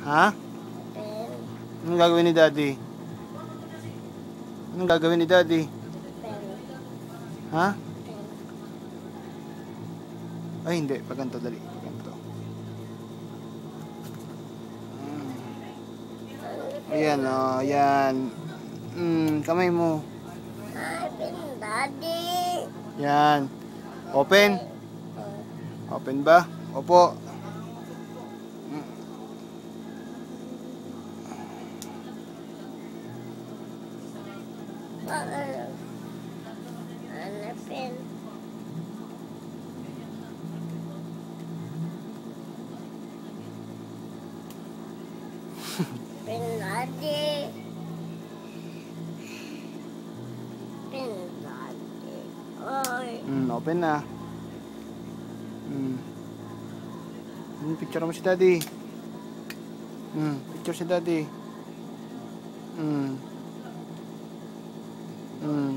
Ha? Pen. Anong gagawin ni Daddy? Anong gagawin ni Daddy? Pen. Ha? Pen. Ay, hindi. Paganto, dali. Paganto. Ayan, oh. Ayan. Kamay mo. Ay, pen, Daddy. Yan. Open. Open ba? Opo. Ano, pen? Pen, Daddy. Pen, Daddy. Ay. Open na. Picture mo si Daddy. Picture si Daddy.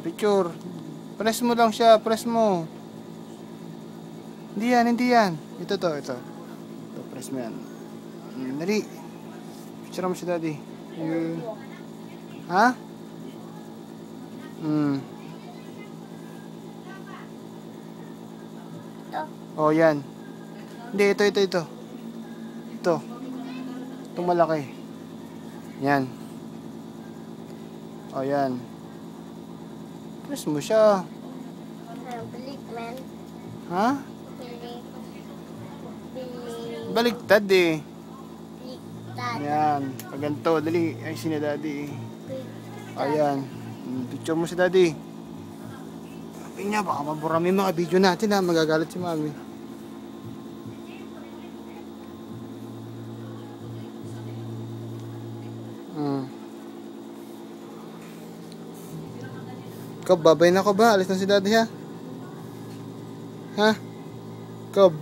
Picture. Press mo lang siya. Press mo. Hindi yan, hindi yan. Ito. Ito, press mo yan. Dali. Picture mo si Daddy. Ha? Ito. Oh, yan. Hindi, ito. Ito. Itong malaki. Yan. Oh, yan. Press mo siya. Balik, man. Ha? Balik. Baliktad eh. Baliktad. Yan. Pag ganito, dali. Ay, si Daddy. Baliktad. Ayan. Picture mo si Daddy. Sabi niya, baka maburami mga video natin ha. Magagalit si Mami. Kob, babay na ko ba? Alis na si Daddy ha? Ha? Kob.